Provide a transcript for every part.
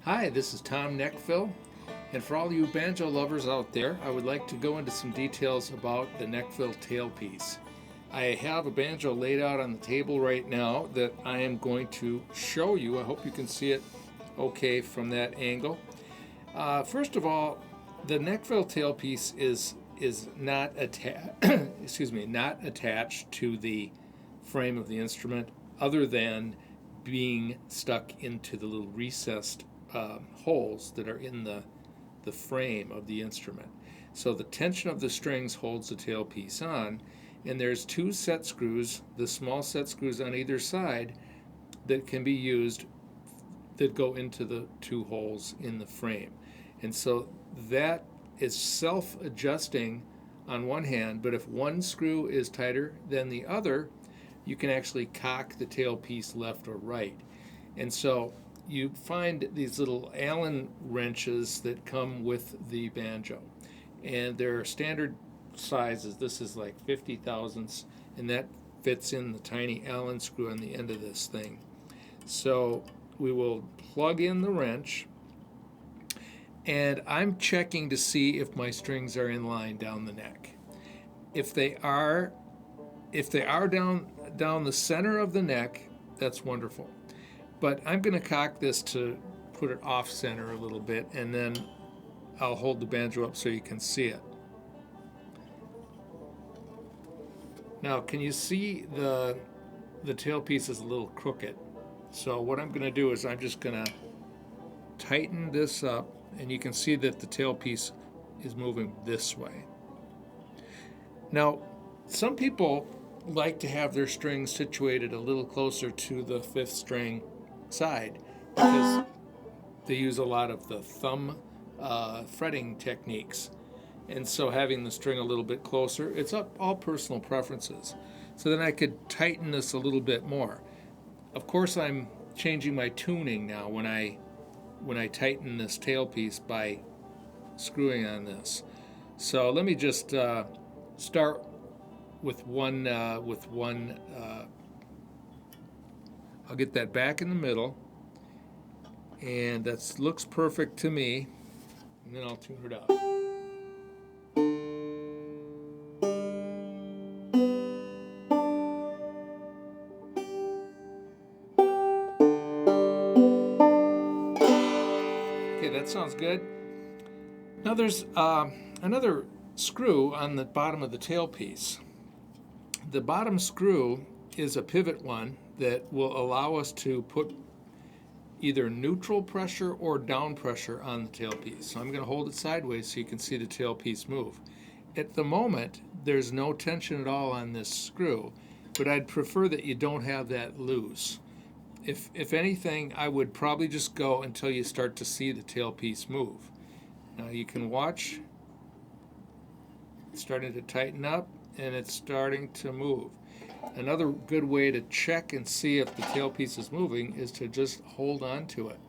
Hi, this is Tom Nechville, and for all you banjo lovers out there, I would like to go into some details about the Nechville tailpiece. I have a banjo laid out on the table right now that I am going to show you. I hope you can see it okay from that angle. First of all, the Nechville tailpiece is not not attached to the frame of the instrument, other than being stuck into the little recessed holes that are in the frame of the instrument. So the tension of the strings holds the tailpiece on, and there's two set screws, the small set screws on either side, that can be used that go into the two holes in the frame. And so that is self-adjusting on one hand, but if one screw is tighter than the other, you can actually cock the tailpiece left or right. And so you find these little Allen wrenches that come with the banjo. And they're standard sizes. This is like 50 thousandths, and that fits in the tiny Allen screw on the end of this thing. So we will plug in the wrench, and I'm checking to see if my strings are in line down the neck. If they are down the center of the neck, that's wonderful. But I'm going to cock this to put it off center a little bit, and then I'll hold the banjo up so you can see it. Now, can you see the tailpiece is a little crooked? So what I'm going to do is I'm just going to tighten this up, and you can see that the tailpiece is moving this way. Now, some people like to have their strings situated a little closer to the fifth string side because they use a lot of the thumb fretting techniques. And so having the string a little bit closer, it's all personal preferences. So then I could tighten this a little bit more. Of course, I'm changing my tuning now when I tighten this tailpiece by screwing on this. So let me just start with one. I'll get that back in the middle, and that looks perfect to me. And then I'll tune it up. Okay, that sounds good. Now there's another screw on the bottom of the tailpiece. The bottom screw is a pivot one that will allow us to put either neutral pressure or down pressure on the tailpiece. So I'm going to hold it sideways so you can see the tailpiece move. At the moment, there's no tension at all on this screw, but I'd prefer that you don't have that loose. If anything, I would probably just go until you start to see the tailpiece move. Now you can watch, it's starting to tighten up and it's starting to move. Another good way to check and see if the tailpiece is moving is to just hold on to it.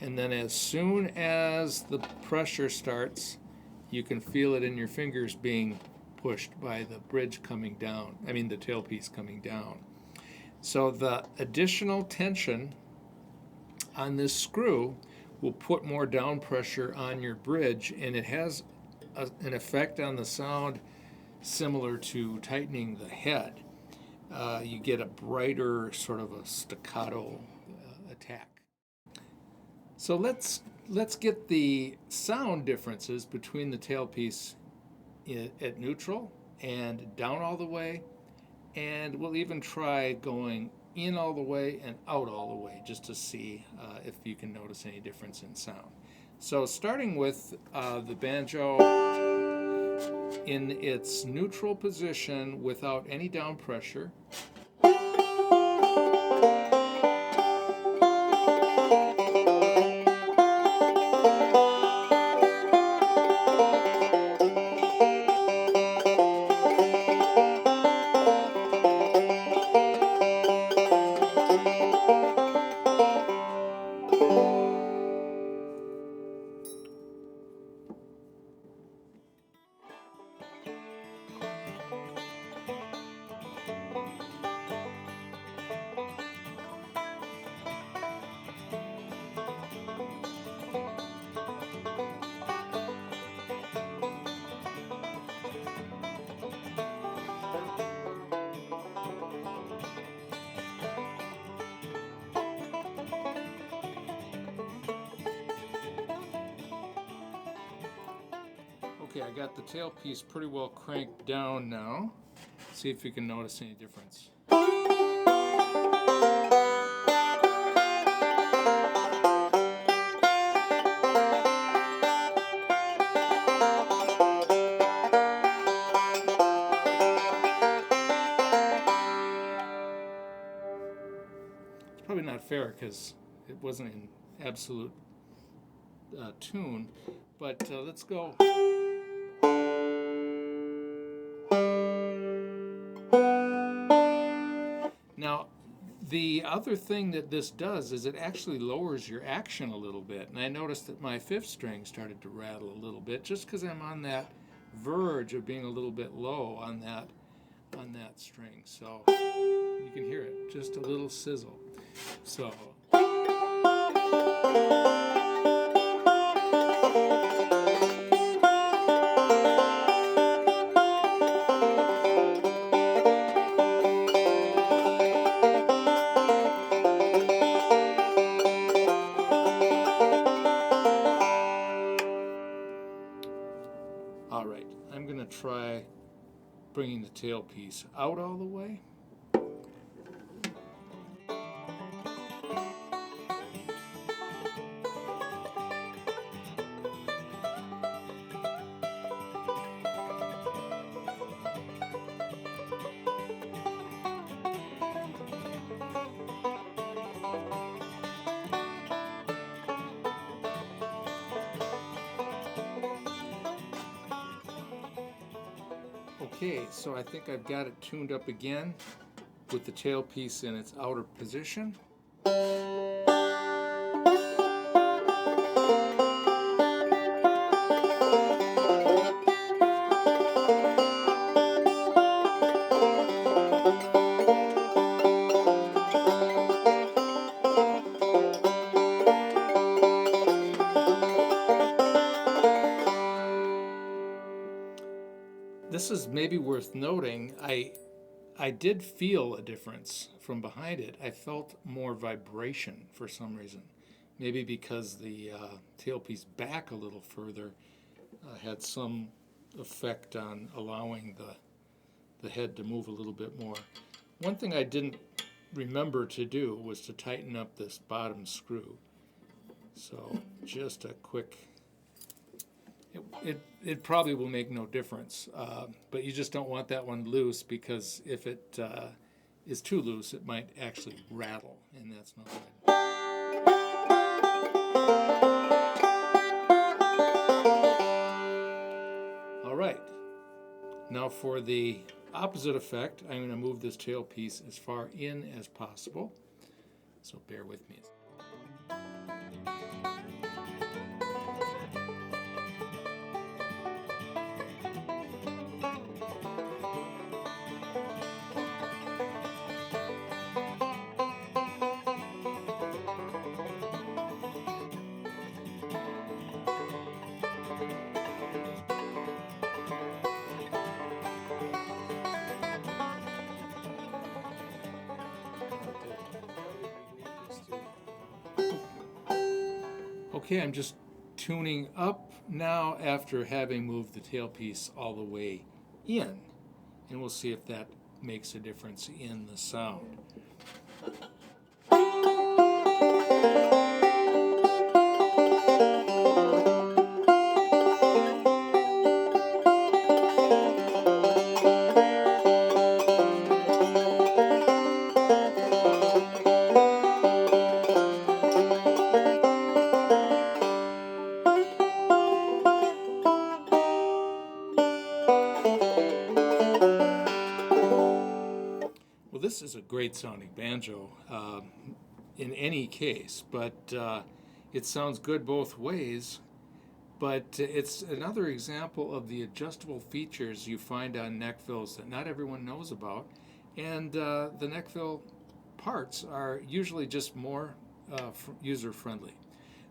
And then as soon as the pressure starts, you can feel it in your fingers being pushed by the bridge coming down, the tailpiece coming down. So the additional tension on this screw will put more down pressure on your bridge, and it has an effect on the sound similar to tightening the head. You get a brighter sort of a staccato attack. So let's get the sound differences between the tailpiece at neutral and down all the way, and we'll even try going in all the way and out all the way just to see if you can notice any difference in sound. So starting with the banjo in its neutral position without any down pressure. Okay, I got the tailpiece pretty well cranked down now. See if you can notice any difference. It's probably not fair because it wasn't in absolute tune, but let's go. Now, the other thing that this does is it actually lowers your action a little bit. And I noticed that my fifth string started to rattle a little bit just because I'm on that verge of being a little bit low on that string. So you can hear it, just a little sizzle. So all right, I'm going to try bringing the tailpiece out all the way. Okay, so I think I've got it tuned up again with the tailpiece in its outer position. This is maybe worth noting. I did feel a difference from behind it. I felt more vibration for some reason. Maybe because the tailpiece back a little further had some effect on allowing the head to move a little bit more. One thing I didn't remember to do was to tighten up this bottom screw. So just a quick, it probably will make no difference, but you just don't want that one loose, because if it is too loose, it might actually rattle, and that's not good. All right, now for the opposite effect, I'm going to move this tailpiece as far in as possible, so bear with me. Okay, I'm just tuning up now after having moved the tailpiece all the way in, and we'll see if that makes a difference in the sound. This is a great sounding banjo in any case, but it sounds good both ways. But it's another example of the adjustable features you find on Nechvilles that not everyone knows about. And the Nechville parts are usually just more user-friendly.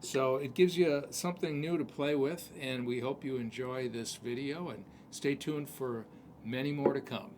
So it gives you something new to play with, and we hope you enjoy this video, and stay tuned for many more to come.